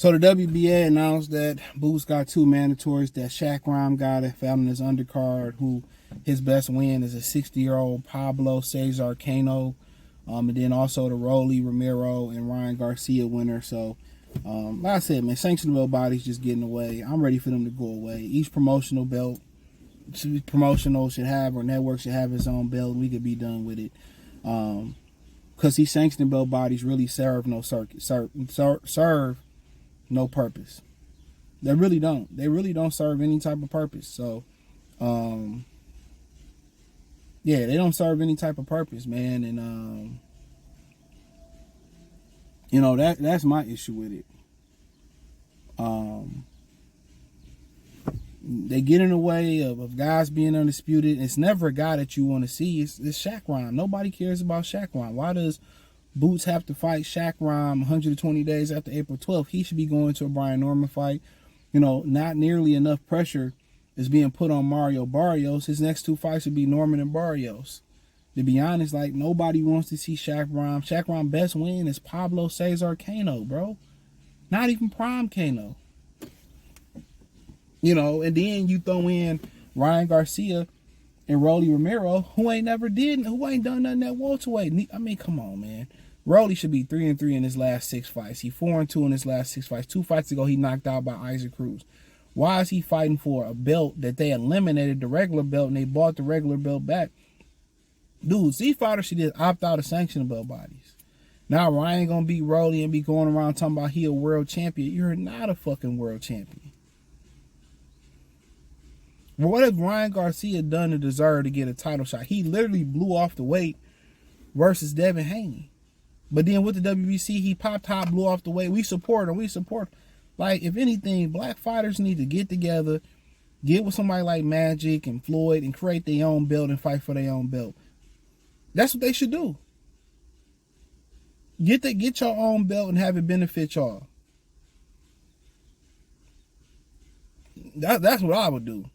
So the WBA announced that Boots got 2 mandatories. That Shakhram guy that fell in his undercard, who his best win is a 60-year-old Pablo Cesar Cano. And then also the Rollie, Romero, and Ryan Garcia winner. So, like I said, man, sanctionable bodies just getting away. I'm ready for them to go away. Each promotional belt should have, or network should have its own belt, and we could be done with it. Because these sanctioned belt bodies really serve no serve no purpose. They really don't. They really don't serve any type of purpose. So, yeah, they don't serve any type of purpose, man. And you know, that's my issue with it. They get in the way of guys being undisputed. It's never a guy that you want to see. It's Shakhram. Nobody cares about Shakhram. Why does Boots have to fight Shakhram 120 days after April 12th? He should be going to a Brian Norman fight. You know, not nearly enough pressure is being put on Mario Barrios. His next 2 fights would be Norman and Barrios. To be honest, like, nobody wants to see Shakhram. Shakhram's best win is Pablo Cesar Cano, bro. Not even prime Cano. You know, and then you throw in Ryan Garcia and Rollie Romero, who ain't done nothing at welterweight. I mean, come on, man. Rollie should be 3-3 in his last 6 fights. He 4-2 in his last 6 fights. 2 fights ago, he knocked out by Isaac Cruz. Why is he fighting for a belt that they eliminated the regular belt and they bought the regular belt back? Dudes, these fighters should just opt out of sanctioned belt bodies. Now Ryan gonna beat Rollie and be going around talking about he a world champion. You're not a fucking world champion. Well, what has Ryan Garcia done to deserve to get a title shot? He literally blew off the weight versus Devin Haney. But then with the WBC, he popped top, blew off the weight. We support him. Like, if anything, black fighters need to get together, get with somebody like Magic and Floyd and create their own belt and fight for their own belt. That's what they should do. Get your own belt and have it benefit y'all. That's what I would do.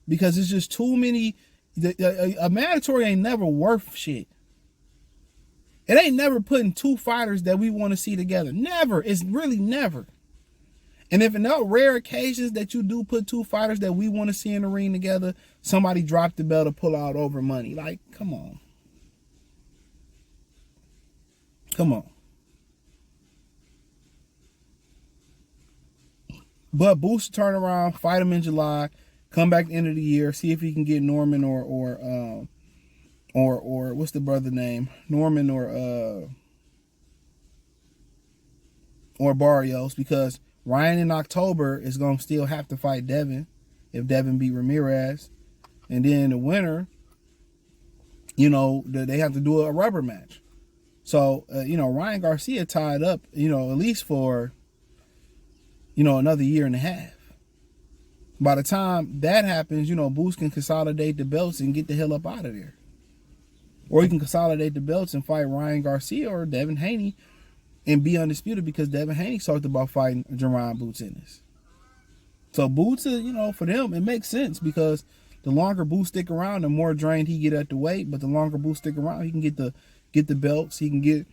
Because it's just too many. A mandatory ain't never worth shit. It ain't never putting 2 fighters that we want to see together. Never. It's really never. And if in no rare occasions that you do put 2 fighters that we want to see in the ring together, somebody dropped the belt or pull out over money. Like, come on. Come on. But Boost turn around, fight him in July, come back at the end of the year, see if he can get Norman or what's the brother name? Norman or Barrios, because Ryan in October is going to still have to fight Devin if Devin beat Ramirez. And then the winner, you know, they have to do a rubber match. So, you know, Ryan Garcia tied up, you know, at least for, you know, another year and a half. By the time that happens, you know, Boost can consolidate the belts and get the hell up out of there. Or he can consolidate the belts and fight Ryan Garcia or Devin Haney and be undisputed, because Devin Haney talked about fighting Jaron Boots Ennis. So Boots, you know, for them, it makes sense, because the longer Boots stick around, the more drained he get at the weight. But the longer Boots stick around, he can get the belts. He can get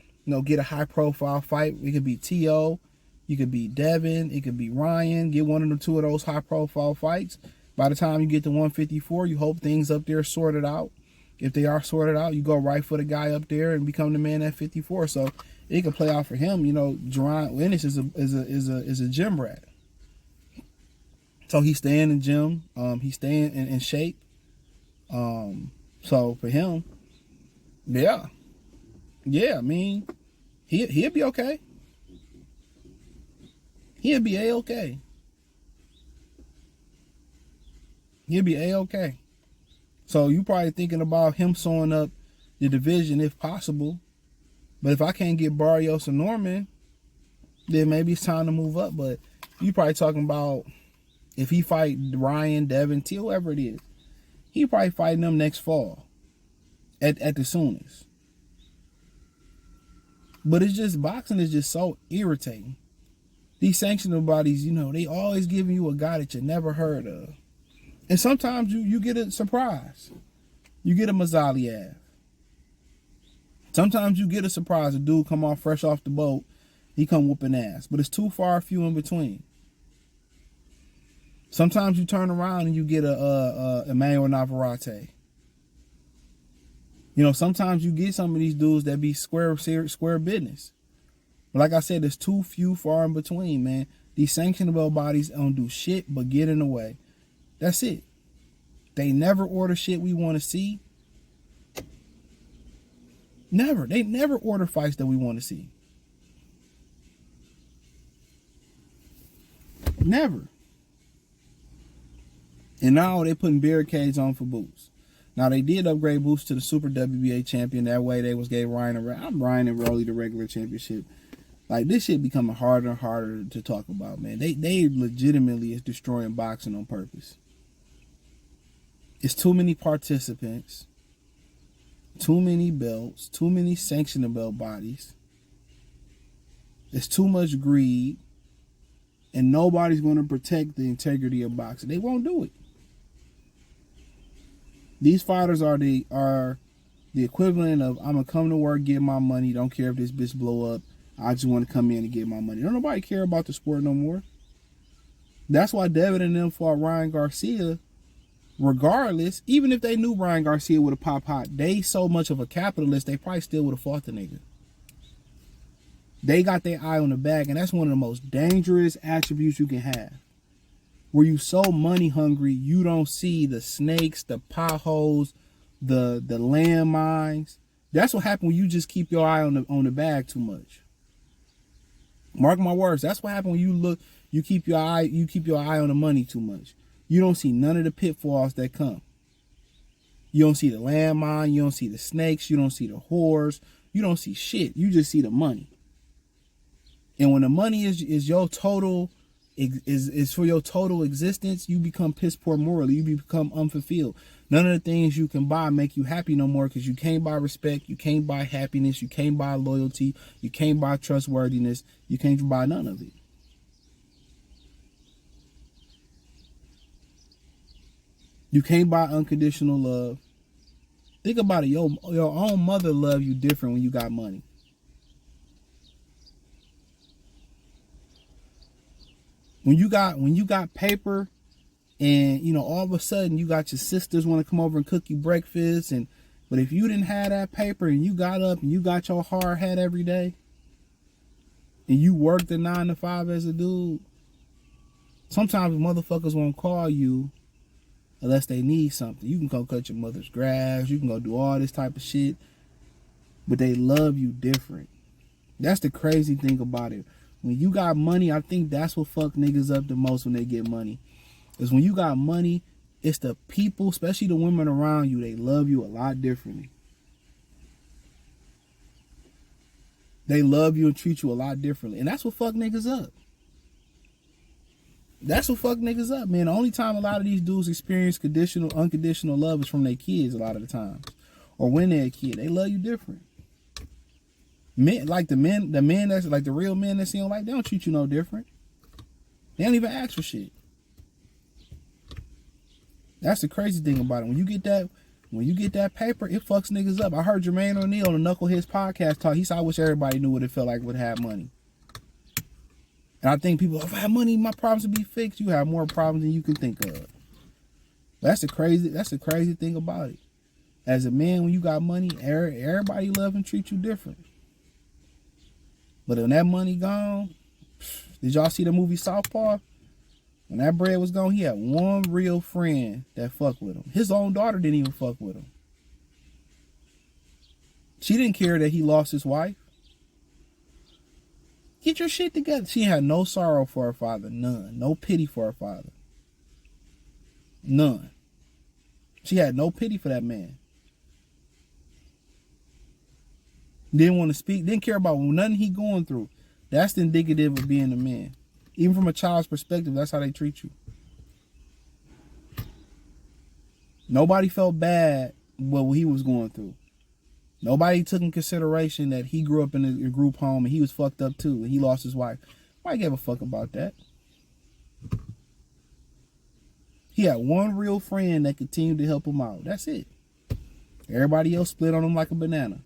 a high profile fight. It could be T.O., you could be Devin, it could be Ryan. Get one of the 2 of those high profile fights. By the time you get to 154, you hope things up there sorted out. If they are sorted out, you go right for the guy up there and become the man at 54. So it can play out for him. You know, Jaron Ennis is a gym rat. So he's staying in the gym. He's staying in shape. So for him, yeah. I mean, he'll be okay. He'll be A-okay. He'll be A-okay. So you probably thinking about him sewing up the division if possible. But if I can't get Barrios or Norman, then maybe it's time to move up. But you probably talking about if he fight Ryan, Devin, T, whoever it is, he probably fighting them next fall at the soonest. But it's just, boxing is just so irritating. These sanctioning bodies, you know, they always giving you a guy that you never heard of. And sometimes you get a surprise. You get a Mazaliev. Sometimes you get a surprise. A dude come off fresh off the boat he come whooping ass. But it's too far few in between. Sometimes you turn around and you get a Emmanuel Navarrete. You know, sometimes you get some of these dudes that be square business. But like I said, there's too few far in between, man. These sanctionable bodies don't do shit but get in the way. That's it. They never order shit we want to see. Never. They never order fights that we want to see. Never. And now they putting barricades on for Boots. Now they did upgrade Boots to the Super WBA champion. That way they gave Ryan and Rollie the regular championship. Like, this shit becoming harder and harder to talk about, man. They legitimately is destroying boxing on purpose. It's too many participants, too many belts, too many sanctionable bodies. It's too much greed, and nobody's going to protect the integrity of boxing. They won't do it. These fighters are the equivalent of, I'm going to come to work, get my money, don't care if this bitch blow up. I just want to come in and get my money. Don't nobody care about the sport no more. That's why Devin and them fought Ryan Garcia. Regardless, even if they knew Ryan Garcia would have popped hot, they so much of a capitalist, they probably still would have fought the nigga. They got their eye on the bag, and that's one of the most dangerous attributes you can have. Where you so money hungry, you don't see the snakes, the potholes, the landmines. That's what happens when you just keep your eye on the bag too much. Mark my words. That's what happens when you keep your eye on the money too much. You don't see none of the pitfalls that come. You don't see the landmine. You don't see the snakes. You don't see the whores. You don't see shit. You just see the money. And when the money is your total, is for your total existence, you become piss poor morally. You become unfulfilled. None of the things you can buy make you happy no more, because you can't buy respect. You can't buy happiness. You can't buy loyalty. You can't buy trustworthiness. You can't buy none of it. You can't buy unconditional love. Think about it. Your own mother love you different when you got money. When you got paper, and you know, all of a sudden you got your sisters want to come over and cook you breakfast, but if you didn't have that paper and you got up and you got your hard hat every day, and you worked the 9 to 5 as a dude, sometimes motherfuckers won't call you unless they need something. You can go cut your mother's grass. You can go do all this type of shit. But they love you different. That's the crazy thing about it. When you got money, I think that's what fuck niggas up the most when they get money. Is when you got money, it's the people, especially the women around you, they love you a lot differently. They love you and treat you a lot differently. And that's what fuck niggas up. That's what fuck niggas up, man. The only time a lot of these dudes experience unconditional love is from their kids a lot of the times. Or when they're a kid. They love you different. Men, like the men that's like the real men that see them, like, they don't treat you no different. They don't even ask for shit. That's the crazy thing about it. When you get that paper, it fucks niggas up. I heard Jermaine O'Neal on the Knuckleheads podcast talk. He said, I wish everybody knew what it felt like to have money. And I think people, if I have money, my problems would be fixed. You have more problems than you can think of. That's the crazy thing about it. As a man, when you got money, everybody love and treat you different. But when that money gone, did y'all see the movie Southpaw? When that bread was gone, he had one real friend that fucked with him. His own daughter didn't even fuck with him. She didn't care that he lost his wife. Get your shit together. She had no sorrow for her father. None. No pity for her father. None. She had no pity for that man. Didn't want to speak. Didn't care about nothing he going through. That's the indicative of being a man. Even from a child's perspective, that's how they treat you. Nobody felt bad what he was going through. Nobody took in consideration that he grew up in a group home and he was fucked up too, and he lost his wife. Nobody gave a fuck about that. He had one real friend that continued to help him out. That's it. Everybody else split on him like a banana.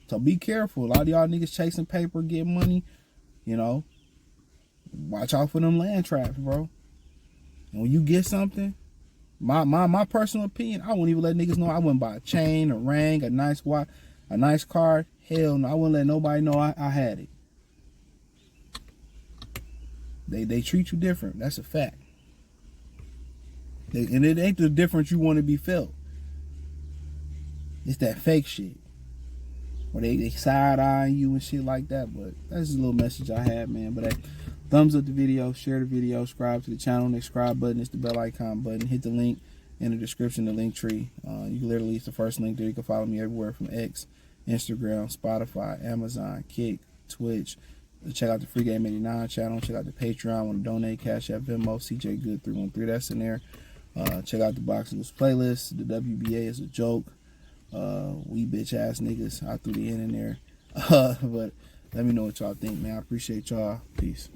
So be careful. A lot of y'all niggas chasing paper, get money, you know. Watch out for them land traps, bro. And when you get something, my personal opinion, I wouldn't even let niggas know. I wouldn't buy a chain, a ring, a nice watch, a nice car. Hell no, I wouldn't let nobody know I had it. They treat you different. That's a fact. And it ain't the difference you want to be felt. It's that fake shit. Or they side-eyeing you and shit like that. But that's just a little message I had, man. But thumbs up the video, share the video, subscribe to the channel. The subscribe button is the bell icon button. Hit the link in the description, the link tree. You literally, it's the first link there. You can follow me everywhere from X, Instagram, Spotify, Amazon, Kick, Twitch. Check out the Free Game 89 channel. Check out the Patreon. Want to donate, Cash App, Venmo, CJ Good 313. That's in there. Check out the Boxing News playlist. The WBA is a joke. We bitch ass niggas. I threw the N in there. But let me know what y'all think, man. I appreciate y'all. Peace.